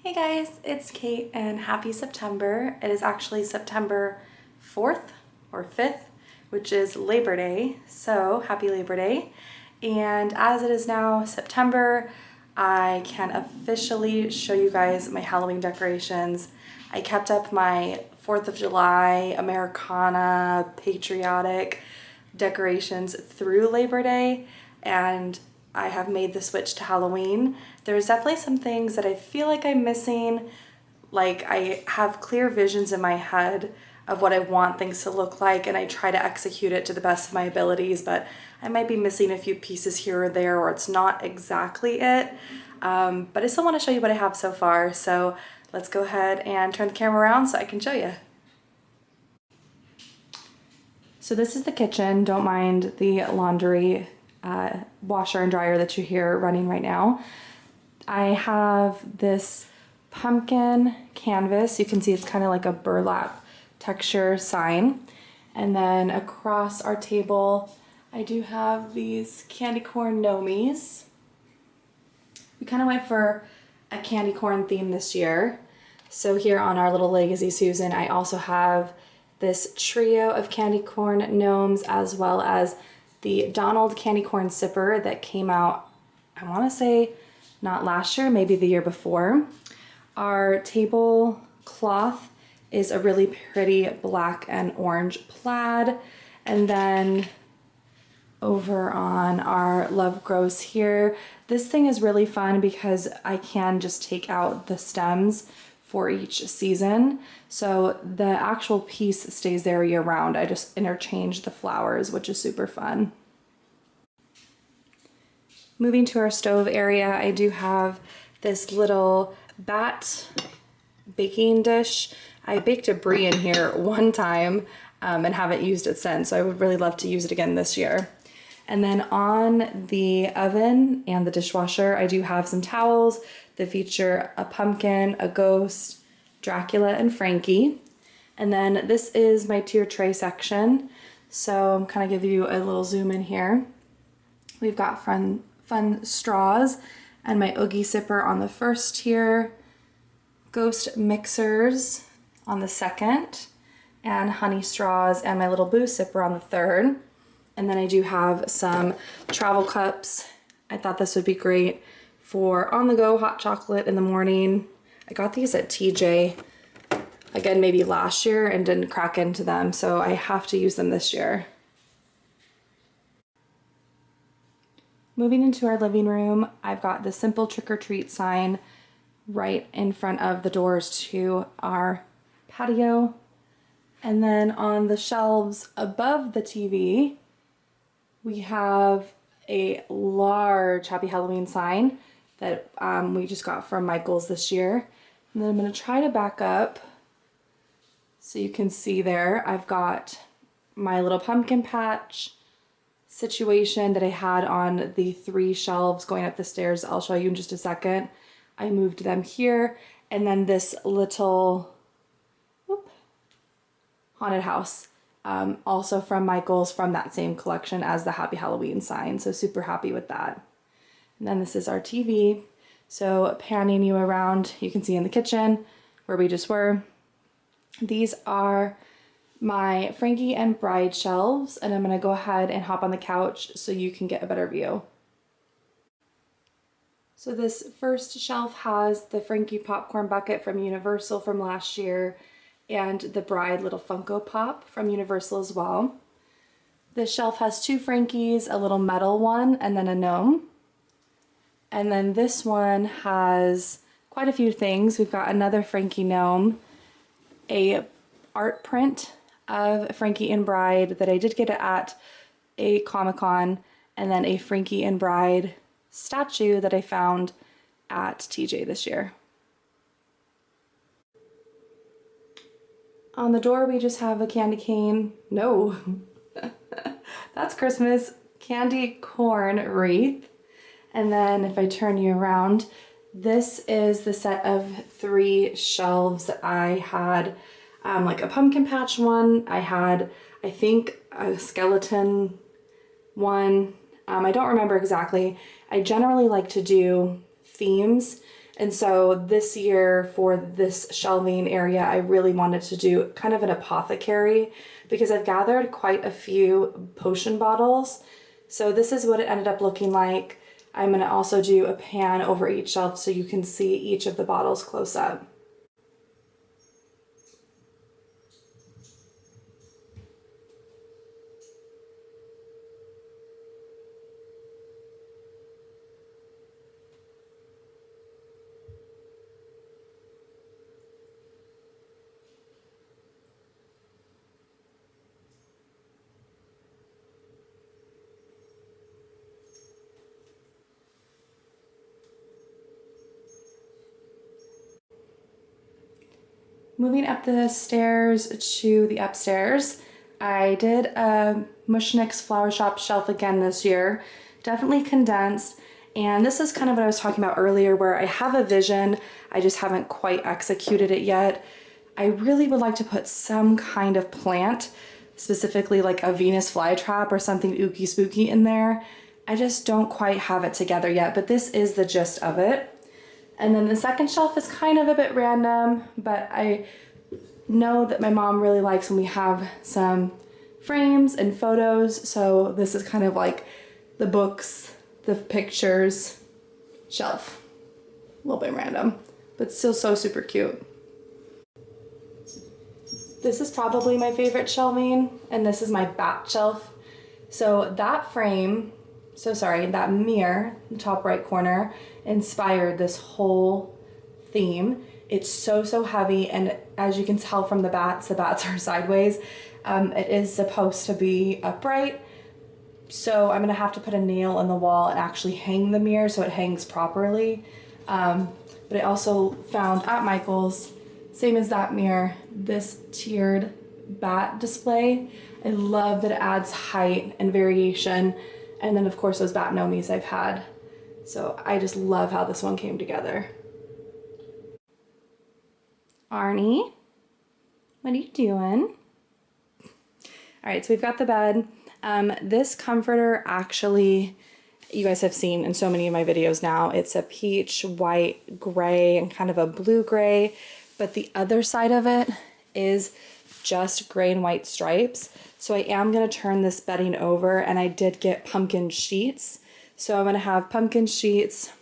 Hey guys, it's Kate and happy September. It is actually September 4th or 5th, which is Labor Day. So happy Labor Day. And as it is now September, I can officially show you guys my Halloween decorations. I kept up my 4th of July, Americana, patriotic decorations through Labor Day, and I have made the switch to Halloween. There's definitely some things that I feel like I'm missing. Like, I have clear visions in my head of what I want things to look like, and I try to execute it to the best of my abilities, but I might be missing a few pieces here or there, or it's not exactly it. But I still want to show you what I have so far, so let's go ahead and turn the camera around so I can show you. So this is the kitchen. Don't mind the laundry washer and dryer that you hear running right now. I have this pumpkin canvas. You can see it's kind of like a burlap texture sign. And then across our table, I do have these candy corn gnomies. We kind of went for a candy corn theme this year. So here on our little Lazy Susan, I also have this trio of candy corn gnomes, as well as the Donald candy corn sipper that came out, I want to say, not last year, maybe the year before. Our tablecloth is a really pretty black and orange plaid. And then over on our Love Grows here, this thing is really fun because I can just take out the stems for each season. So the actual piece stays there year round. I just interchange the flowers, which is super fun. Moving to our stove area, I do have this little bat baking dish. I baked a brie in here one time and haven't used it since, so I would really love to use it again this year. And then on the oven and the dishwasher, I do have some towels that feature a pumpkin, a ghost, Dracula, and Frankie. And then this is my tier tray section. So I'm kind of give you a little zoom in here. We've got fun straws and my Oogie sipper on the first tier, ghost mixers on the second, and honey straws and my little boo sipper on the third. And then I do have some travel cups. I thought this would be great for on-the-go hot chocolate in the morning. I got these at TJ, again, maybe last year and didn't crack into them, so I have to use them this year. Moving into our living room, I've got the simple trick or treat sign right in front of the doors to our patio. And then on the shelves above the TV, we have a large Happy Halloween sign that we just got from Michael's this year. And then I'm going to try to back up so you can see there. I've got my little pumpkin patch situation that I had on the 3 shelves going up the stairs. I'll show you in just a second. I moved them here. And then this little haunted house. Also from Michael's, from that same collection as the Happy Halloween sign. So super happy with that. And then this is our TV. So panning you around, you can see in the kitchen where we just were. These are my Frankie and Bride shelves, and I'm gonna go ahead and hop on the couch so you can get a better view. So this first shelf has the Frankie popcorn bucket from Universal from last year, and the Bride little Funko Pop from Universal as well. This shelf has 2 Frankies, a little metal one, and then a gnome. And then this one has quite a few things. We've got another Frankie gnome, a art print of Frankie and Bride that I did get at a Comic-Con, and then a Frankie and Bride statue that I found at TJ this year. On the door, we just have a candy cane. No, that's Christmas. Candy corn wreath. And then if I turn you around, this is the set of 3 shelves that I had, like a pumpkin patch one. I had, I think, a skeleton one. I don't remember exactly. I generally like to do themes And so this year for this shelving area, I really wanted to do kind of an apothecary because I've gathered quite a few potion bottles. So this is what it ended up looking like. I'm gonna also do a pan over each shelf so you can see each of the bottles close up. Moving up the stairs to the upstairs, I did a Mushnick's Flower Shop shelf again this year, definitely condensed. And this is kind of what I was talking about earlier where I have a vision, I just haven't quite executed it yet. I really would like to put some kind of plant, specifically like a Venus flytrap or something ooky spooky in there. I just don't quite have it together yet, but this is the gist of it. And then the second shelf is kind of a bit random, but I know that my mom really likes when we have some frames and photos. So this is kind of like the books, the pictures shelf. A little bit random, but still so super cute. This is probably my favorite shelving, and this is my bat shelf. So that frame, that mirror, the top right corner, inspired this whole theme. It's so heavy, and as you can tell from the bats are sideways. It is supposed to be upright, so I'm gonna have to put a nail in the wall and actually hang the mirror so it hangs properly. But I also found at Michael's, same as that mirror, this tiered bat display. I love that it adds height and variation. And then of course those bat nomies I've had. So I just love how this one came together. Arnie, what are you doing? All right, so we've got the bed. This comforter actually, you guys have seen in so many of my videos now. It's a peach, white, gray, and kind of a blue gray. But the other side of it is just gray and white stripes. So I am gonna turn this bedding over, and I did get pumpkin sheets. So I'm gonna have pumpkin sheets,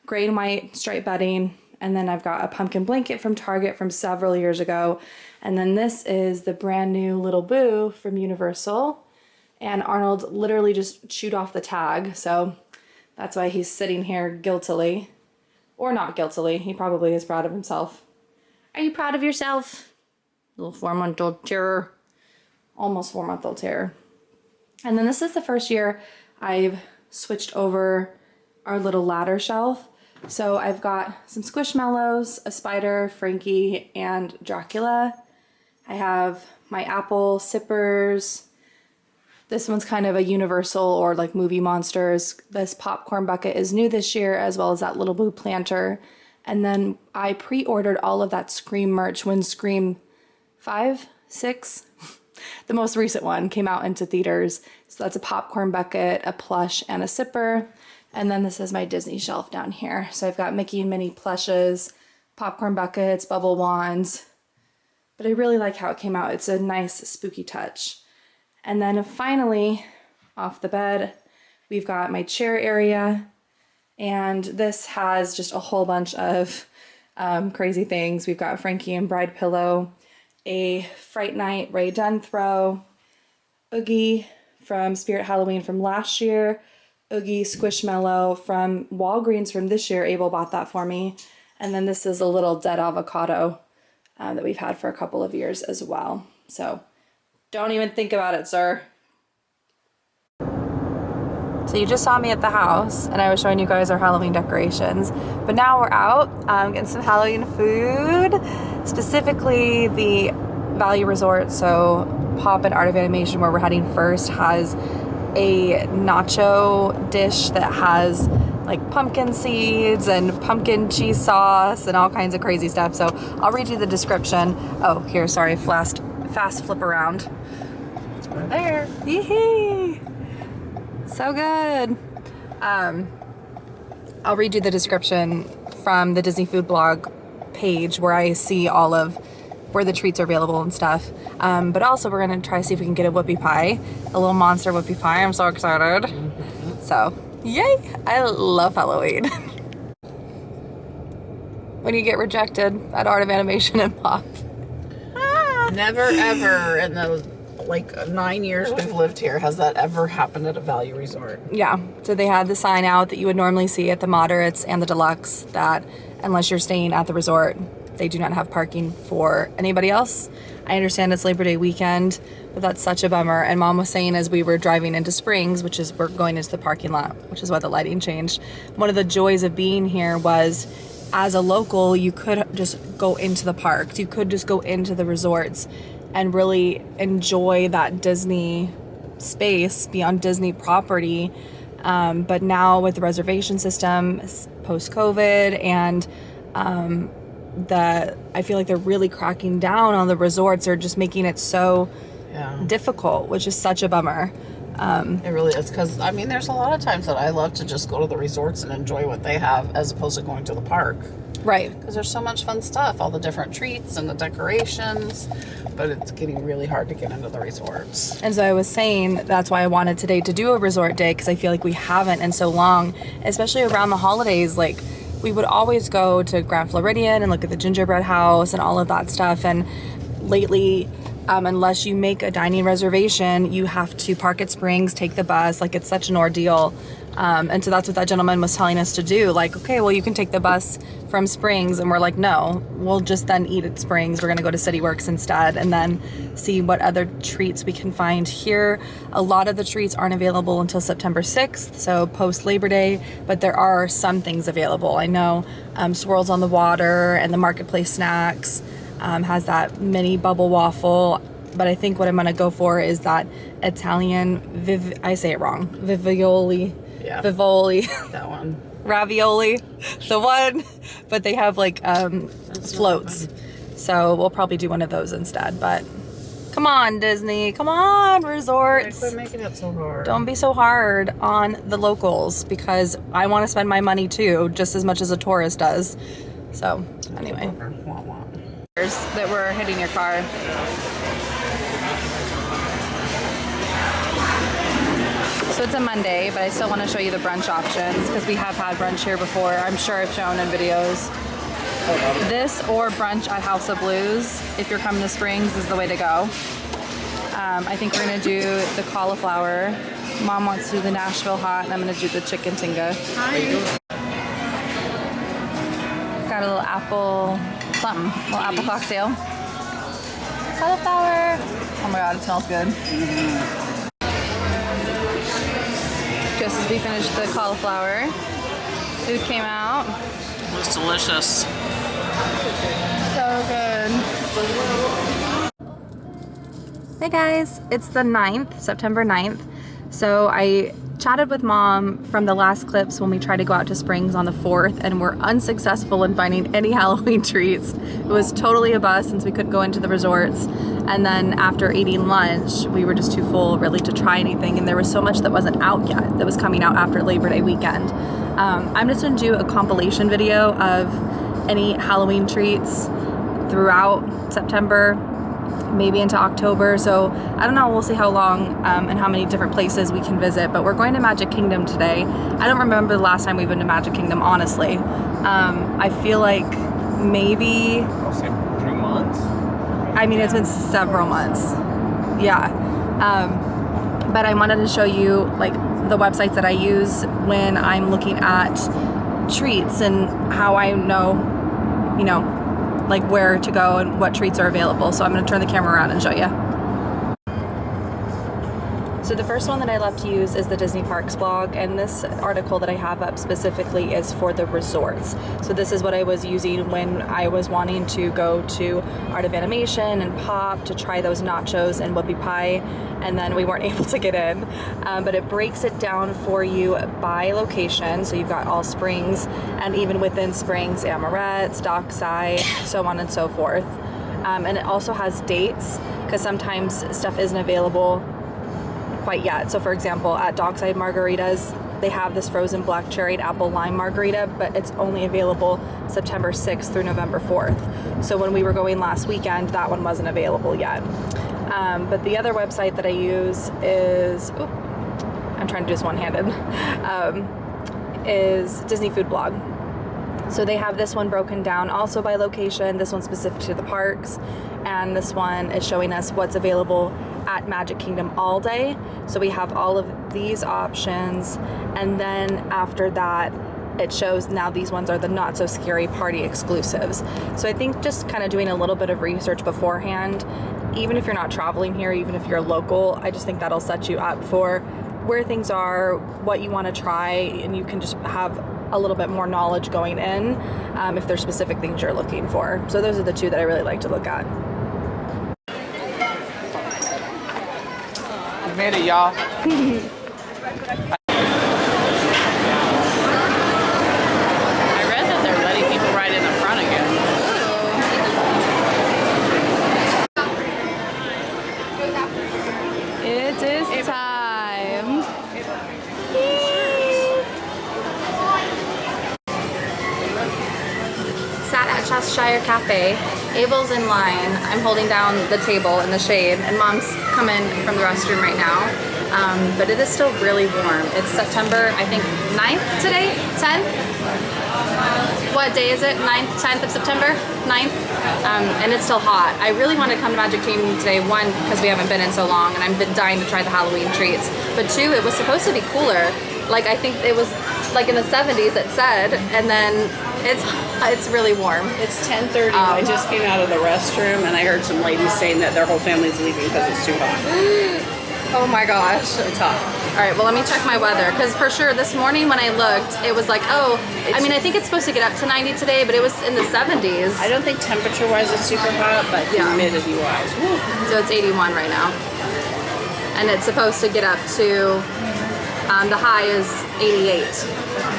gray and white striped bedding, and then I've got a pumpkin blanket from Target from several years ago. And then this is the brand new Little Boo from Universal. And Arnold literally just chewed off the tag. So that's why he's sitting here guiltily. Or not guiltily, he probably is proud of himself. Are you proud of yourself? Little 4-month-old terror. Almost 4-month-old terror. And then this is the first year I've switched over our little ladder shelf. So I've got some Squishmallows, a spider, Frankie, and Dracula. I have my apple sippers. This one's kind of a Universal or like Movie Monsters. This popcorn bucket is new this year, as well as that Little Boo planter. And then I pre-ordered all of that Scream merch when Scream 5, 6, the most recent one, came out into theaters. So that's a popcorn bucket, a plush, and a sipper. And then this is my Disney shelf down here. So I've got Mickey and Minnie plushes, popcorn buckets, bubble wands. But I really like how it came out. It's a nice spooky touch. And then finally, off the bed, we've got my chair area. And this has just a whole bunch of crazy things. We've got Frankie and Bride pillow, a Fright Night Ray Dunn throw, Oogie from Spirit Halloween from last year, Oogie Squishmallow from Walgreens from this year. Abel bought that for me. And then this is a little dead avocado that we've had for a couple of years as well. So don't even think about it, sir. So you just saw me at the house and I was showing you guys our Halloween decorations, but now we're out getting some Halloween food, specifically the Value Resort. So Pop and Art of Animation, where we're heading first, has a nacho dish that has like pumpkin seeds and pumpkin cheese sauce and all kinds of crazy stuff. So I'll read you the description. Oh, here, sorry, fast flip around. It's right there. Yee-hee. So good. I'll read you the description from the Disney Food Blog page where I see all of where the treats are available and stuff. But also we're gonna try to see if we can get a whoopie pie, a little monster whoopie pie. I'm so excited. So, yay! I love Halloween. When you get rejected at Art of Animation and Pop. Never ever in the 9 years we've lived here has that ever happened at a value resort. Yeah, so they had the sign out that you would normally see at the moderates and the deluxe that unless you're staying at the resort, they do not have parking for anybody else. I understand it's Labor Day weekend, but that's such a bummer. And Mom was saying as we were driving into Springs, which is we're going into the parking lot, which is why the lighting changed. One of the joys of being here was as a local, you could just go into the parks. You could just go into the resorts and really enjoy that Disney space, be on Disney property. But now with the reservation system post-COVID and I feel like they're really cracking down on the resorts. They're just making it so difficult, which is such a bummer. It really is, because I mean there's a lot of times that I love to just go to the resorts and enjoy what they have as opposed to going to the park. Right. Because there's so much fun stuff, all the different treats and the decorations, but it's getting really hard to get into the resorts. And so I was saying that's why I wanted today to do a resort day, because I feel like we haven't in so long, especially around the holidays. Like we would always go to Grand Floridian and look at the gingerbread house and all of that stuff. And lately, unless you make a dining reservation, you have to park at Springs, take the bus. Like it's such an ordeal. And so that's what that gentleman was telling us to do. Like, okay, well, you can take the bus from Springs. And we're like, no, we'll just then eat at Springs. We're going to go to City Works instead and then see what other treats we can find here. A lot of the treats aren't available until September 6th, so post Labor Day, but there are some things available. I know Swirls on the Water and the Marketplace Snacks has that mini bubble waffle. But I think what I'm going to go for is that Italian, I say it wrong, Vivioli. Yeah. Vivoli. That one. Ravioli. The one. But they have like floats. So we'll probably do one of those instead. But come on, Disney. Come on, resorts. Quit making it so hard. Don't be so hard on the locals, because I want to spend my money too, just as much as a tourist does. So anyway. That were hitting your car. So it's a Monday, but I still want to show you the brunch options because we have had brunch here before. I'm sure I've shown in videos. This or brunch at House of Blues, if you're coming to Springs, is the way to go. I think we're going to do the cauliflower. Mom wants to do the Nashville hot, and I'm going to do the chicken tinga. Got a little apple something, little apple cocktail. Cauliflower. Oh my god, it smells good. Just as we finished the cauliflower, food came out. It was delicious. So good. Hey guys, it's the 9th, September 9th. So I chatted with Mom from the last clips when we tried to go out to Springs on the 4th and were unsuccessful in finding any Halloween treats. It was totally a bust since we couldn't go into the resorts. And then after eating lunch, we were just too full really to try anything. And there was so much that wasn't out yet that was coming out after Labor Day weekend. I'm just gonna do a compilation video of any Halloween treats throughout September, maybe into October. So I don't know, we'll see how long and how many different places we can visit, but we're going to Magic Kingdom today. I don't remember the last time we've been to Magic Kingdom, honestly. I feel like maybe, I'll say 3 months. I mean, it's been several months. Yeah. But I wanted to show you like the websites that I use when I'm looking at treats and how I know, you know, like where to go and what treats are available. So I'm going to turn the camera around and show you. So the first one that I love to use is the Disney Parks blog, and this article that I have up specifically is for the resorts. So this is what I was using when I was wanting to go to Art of Animation and Pop to try those nachos and whoopie pie, and then we weren't able to get in. But it breaks it down for you by location. So you've got all Springs, and even within Springs, Amorettes, Dockside, so on and so forth. And it also has dates, because sometimes stuff isn't available quite yet. So for example, at Dockside Margaritas, they have this frozen black cherry apple lime margarita, but it's only available September 6th through November 4th. So when we were going last weekend, that one wasn't available yet. But the other website that I use is, I'm trying to do this one-handed, is Disney Food Blog. So they have this one broken down also by location, this one specific to the parks, and this one is showing us what's available at Magic Kingdom all day. So we have all of these options, and then after that it shows now these ones are the not so scary party exclusives. So I think just kind of doing a little bit of research beforehand, even if you're not traveling here, even if you're local, I just think that'll set you up for where things are, what you want to try, and you can just have a little bit more knowledge going in if there's specific things you're looking for. So those are the two that I really like to look at. We made it, y'all. I read that they're letting people ride in the front again. It is time. Sat at Cheshire Cafe. Abel's in line. I'm holding down the table in the shade, and Mom's coming from the restroom right now. But it is still really warm. It's September, I think, 9th today? 10th? What day is it? 9th, 10th of September? 9th? And it's still hot. I really want to come to Magic Kingdom today, one, because we haven't been in so long, and I've been dying to try the Halloween treats. But two, it was supposed to be cooler. Like, I think it was like in the 70s it said, and then it's really warm. It's 10:30. I just came out of the restroom and I heard some ladies saying that their whole family's leaving because it's too hot. Oh my gosh. It's hot. All right, well, let me check my weather, because for sure this morning when I looked, it was like, I mean, I think it's supposed to get up to 90 today, but it was in the 70s. I don't think temperature-wise it's super hot, but humidity-wise. So it's 81 right now. And it's supposed to get up to, the high is 88.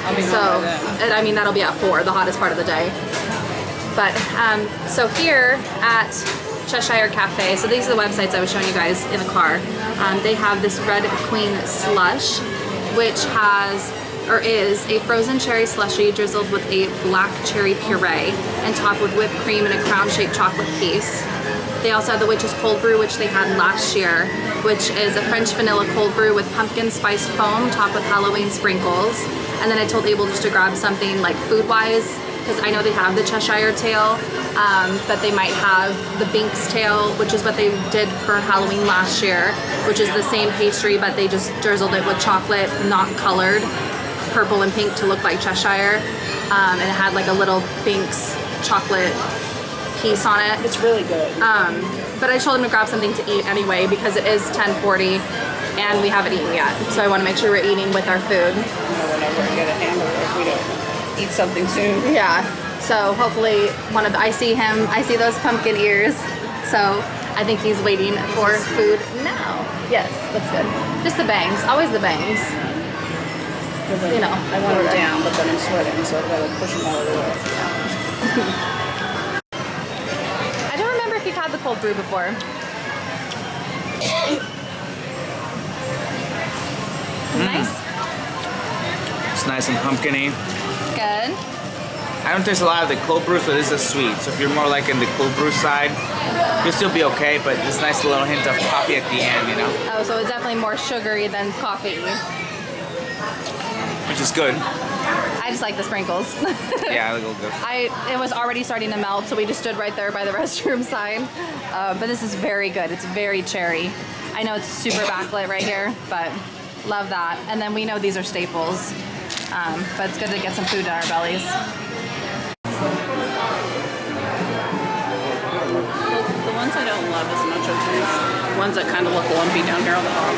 I'll be So, I mean, that'll be at 4, the hottest part of the day. But, so here at Cheshire Cafe, so these are the websites I was showing you guys in the car. They have this Red Queen slush, which has, or is, a frozen cherry slushy drizzled with a black cherry puree and topped with whipped cream and a crown-shaped chocolate piece. They also have the Witch's Cold Brew, which they had last year, which is a French vanilla cold brew with pumpkin spice foam topped with Halloween sprinkles. And then I told Abel just to grab something like food-wise, because I know they have the Cheshire tail, but they might have the Binks tail, which is what they did for Halloween last year, which is the same pastry, but they just drizzled it with chocolate, not colored, purple and pink to look like Cheshire. And it had like a little Binks chocolate piece on it. It's really good. But I told him to grab something to eat anyway, because it is 10:40 and we haven't eaten yet. So I want to make sure we're eating with our food. We'll never get a hamburger if we don't eat something soon. Yeah. So hopefully I see those pumpkin ears. So I think he's waiting for food now. Yes, that's good. Just the bangs, always the bangs. You know, I want them down, but then I'm sweating, so I've got to push them out of the way. I don't remember if you've had the cold brew before. Nice. It's nice and pumpkin-y. Good. I don't taste a lot of the cold brew, so this is sweet. So if you're more like in the cold brew side, you'll still be okay, but this nice little hint of coffee at the end, you know? Oh, so it's definitely more sugary than coffee. Which is good. I just like the sprinkles. Yeah, they'll go good. It was already starting to melt, so we just stood right there by the restroom sign. But this is very good. It's very cherry. I know it's super backlit right here, but love that. And then we know these are staples, but it's good to get some food in our bellies. The ones I don't love as much are these ones that kind of look lumpy down here on the bottom.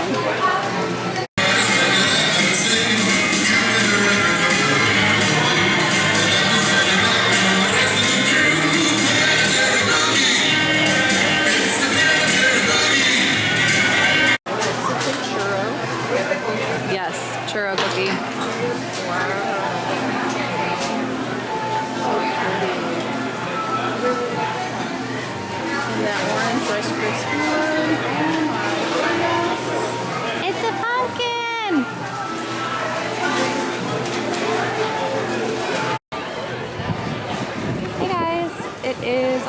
Yes, churro cookie. And that orange Rice Krispie one. It's a pumpkin!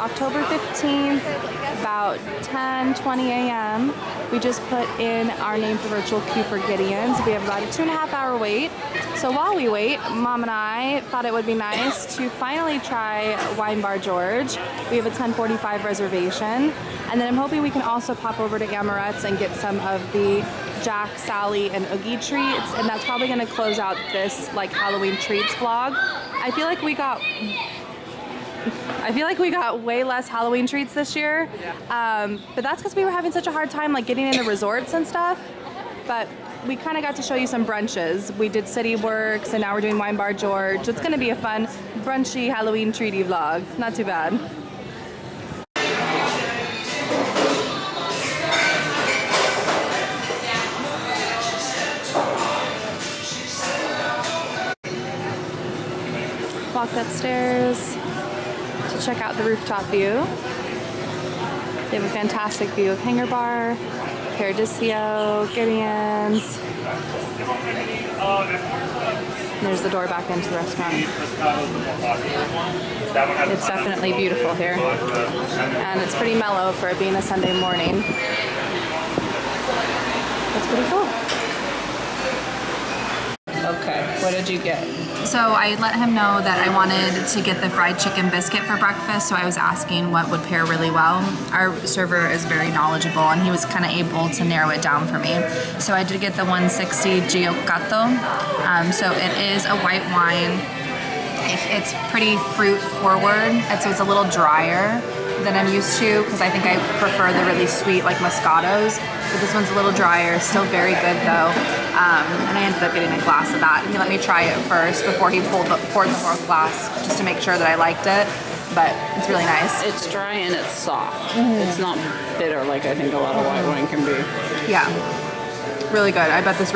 October 15th, about 10:20 a.m. We just put in our name for virtual queue for Gideon's. We have about a 2.5 hour wait. So while we wait, Mom and I thought it would be nice to finally try Wine Bar George. We have a 10:45 reservation. And then I'm hoping we can also pop over to Amaret's and get some of the Jack, Sally, and Oogie treats. And that's probably gonna close out this like Halloween treats vlog. I feel like we got way less Halloween treats this year, but that's because we were having such a hard time like getting into resorts and stuff. But we kind of got to show you some brunches. We did City Works, and now we're doing Wine Bar George. It's gonna be a fun, brunchy Halloween treaty vlog. Not too bad. Walked upstairs to check out the rooftop view. They have a fantastic view of Hangar Bar, Paradiso, Gideon's. And there's the door back into the restaurant. It's definitely beautiful here. And it's pretty mellow for it being a Sunday morning. That's pretty cool. Okay, what did you get? So I let him know that I wanted to get the fried chicken biscuit for breakfast, so I was asking what would pair really well. Our server is very knowledgeable, and he was kind of able to narrow it down for me. So I did get the 160 Giocato. So it is a white wine. It's pretty fruit forward, and so it's a little drier than I'm used to, because I think I prefer the really sweet like Moscatos. But this one's a little drier, still very good though. And I ended up getting a glass of that. And he let me try it first before he poured the fourth glass, just to make sure that I liked it. But it's really nice. It's dry and it's soft. It's not bitter like I think a lot of white wine can be. Yeah, really good. I bet this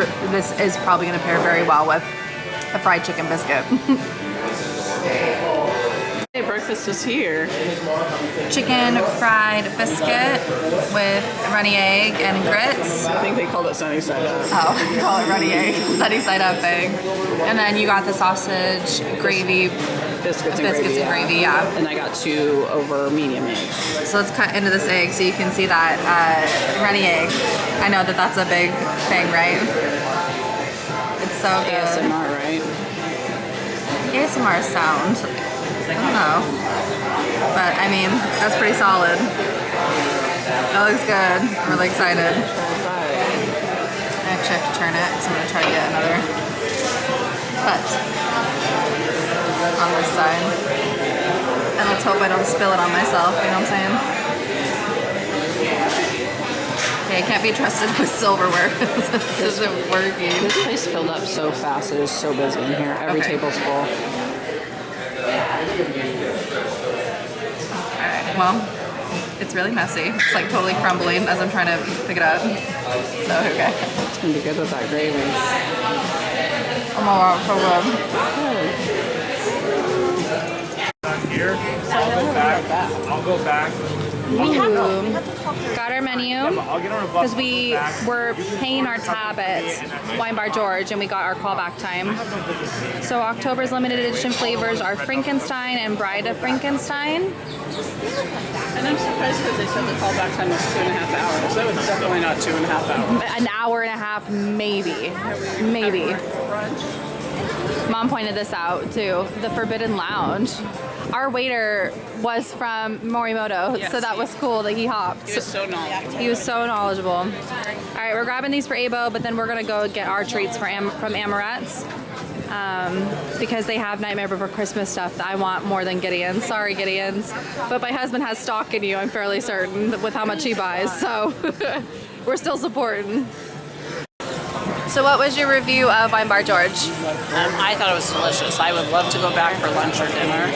is probably going to pair very well with a fried chicken biscuit. Hey, breakfast is here. Chicken fried biscuit with runny egg and grits. I think they called it sunny side up. Oh, you call it runny egg, sunny side up egg. And then you got the sausage, gravy, Biscuits and gravy, yeah. And I got 2 over medium eggs. So let's cut into this egg so you can see that runny egg. I know that that's a big thing, right? It's so good. ASMR, right? ASMR sound. I don't know. But I mean, that's pretty solid. That looks good. I'm really excited. I actually have to turn it, so I'm going to try to get another cut on this side. And let's hope I don't spill it on myself, you know what I'm saying? Okay, I can't be trusted with silverware. This isn't working. This place filled up so fast. It is so busy in here. Every table's full. Alright, well, it's really messy. It's like totally crumbling as I'm trying to pick it up. So, okay. It's gonna be good with that gravy. Oh my god, so good. Here, I'll go back. Got our menu I'll get on a bus. because we were paying our tab at Wine Bar George, and we got our callback time. So October's limited edition flavors are Frankenstein and Bride of Frankenstein. And I'm surprised because they said the callback time was 2.5 hours. So it's definitely not 2.5 hours. An hour and a half, maybe. Maybe. Mom pointed this out too, the Forbidden Lounge. Our waiter was from Morimoto, Yes, so that was cool that he hopped. He was so knowledgeable. He was so knowledgeable. All right, we're grabbing these for Abo, but then we're gonna go get our treats from Amaret's because they have Nightmare Before Christmas stuff that I want more than Gideon's. Sorry, Gideon's, but my husband has stock in you. I'm fairly certain with how much he buys, so we're still supporting. So what was your review of Wine Bar George? I thought it was delicious. I would love to go back for lunch or dinner,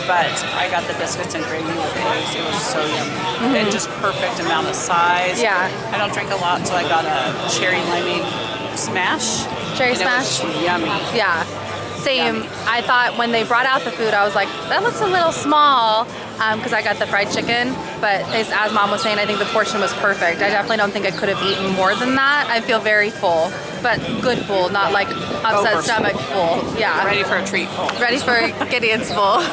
but I got the biscuits and gravy with eggs. It was so yummy. And just perfect amount of size. Yeah. I don't drink a lot, so I got a cherry limeade smash. Cherry and smash? It was yummy. Yeah, same. Yummy. I thought when they brought out the food, I was like, that looks a little small, because I got the fried chicken. But as Mom was saying, I think the portion was perfect. I definitely don't think I could have eaten more than that. I feel very full, but good full, not like upset Over stomach full. Yeah. Ready for a treat full. Ready for Gideon's full.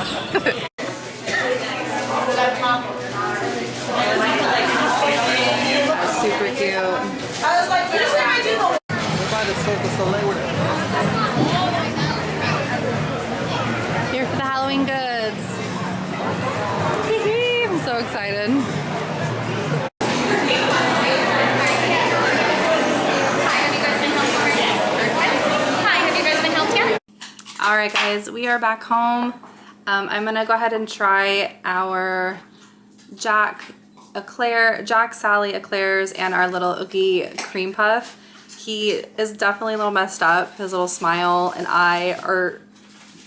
Here for the Halloween goods. I'm so excited. All right, guys, we are back home. I'm gonna go ahead and try our Jack, Sally eclairs and our little Oogie cream puff. He is definitely a little messed up. His little smile and eye are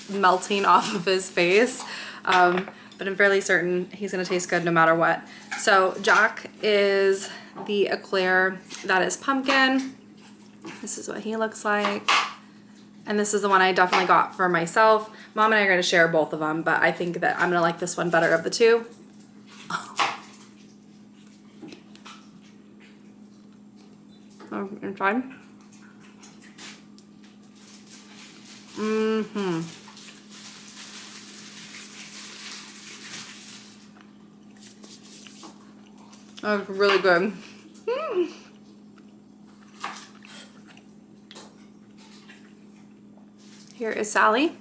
melting off of his face. But I'm fairly certain he's gonna taste good no matter what. So Jack is the eclair that is pumpkin. This is what he looks like. And this is the one I definitely got for myself. Mom and I are gonna share both of them, but I think that I'm gonna like this one better of the two. Oh, inside. Mm-hmm. That was really good. Here is Sally.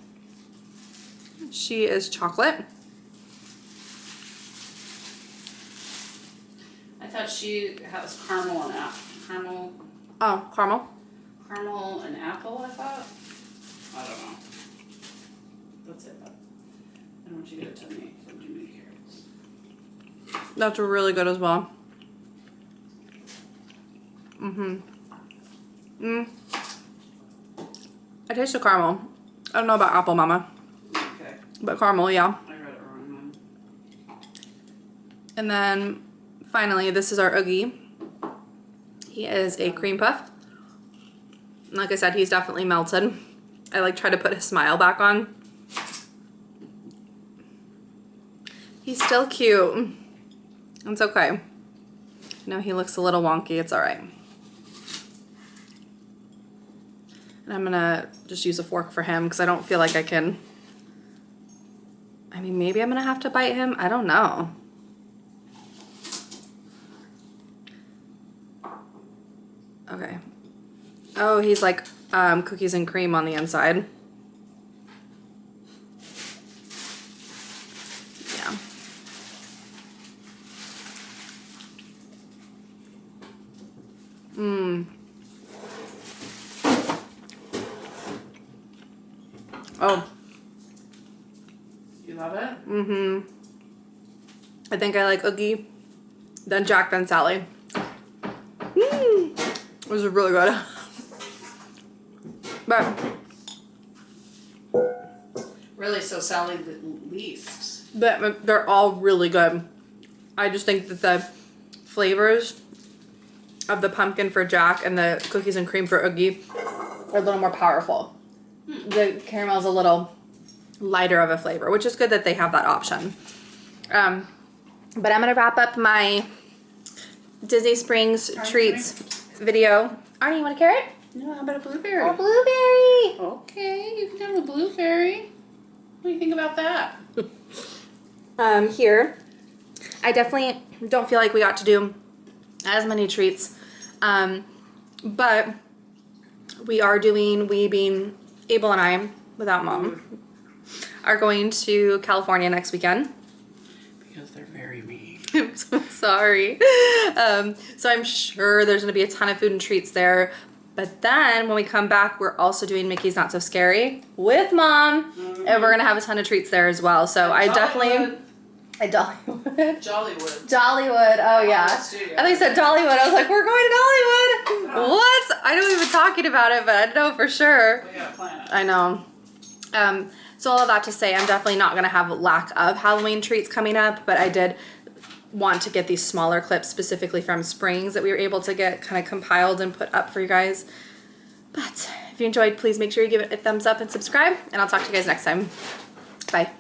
She is chocolate. I thought she has caramel and caramel. Oh, caramel. Caramel and apple, I thought. I don't know. That's it. I don't want you to tell me from too many carrots. That's really good as well. Mm-hmm. I taste the caramel. I don't know about apple, Mama. Okay. But caramel, yeah. I read it wrong then. And then finally, this is our Oogie. He is a cream puff. Like I said, he's definitely melted. I like try to put his smile back on. He's still cute. It's okay. I know he looks a little wonky. It's all right. And I'm gonna just use a fork for him because I don't feel like I can. I mean, maybe I'm gonna have to bite him. I don't know. Okay. Oh, he's like cookies and cream on the inside. Yeah. Mmm. Oh. You love it? Mm-hmm. I think I like Oogie, then Jack, then Sally. Mmm. It was really good. But Really, so Sally the least. they're all really good. I just think that the flavors of the pumpkin for Jack and the cookies and cream for Oogie are a little more powerful. The caramel's a little lighter of a flavor, which is good that they have that option. But I'm gonna wrap up my Disney Springs treats video. Arnie, you want a carrot? No, how about a blueberry? Oh, blueberry. Okay, you can have a blueberry. What do you think about that? Here, I definitely don't feel like we got to do as many treats, but we being Abel and I, without Mom, are going to California next weekend. Because they're very mean. I'm so sorry. So I'm sure there's going to be a ton of food and treats there. But then when we come back, we're also doing Mickey's Not So Scary with Mom. And we're going to have a ton of treats there as well. So I definitely... Dollywood. Jollywood. Oh, yeah. Studio. And they said Dollywood. I was like, we're going to Dollywood. What? I know we've been talking about it, but I know for sure. We gotta plan it. I know. So all of that to say, I'm definitely not going to have lack of Halloween treats coming up, but I did want to get these smaller clips specifically from Springs that we were able to get kind of compiled and put up for you guys. But if you enjoyed, please make sure you give it a thumbs up and subscribe, and I'll talk to you guys next time. Bye.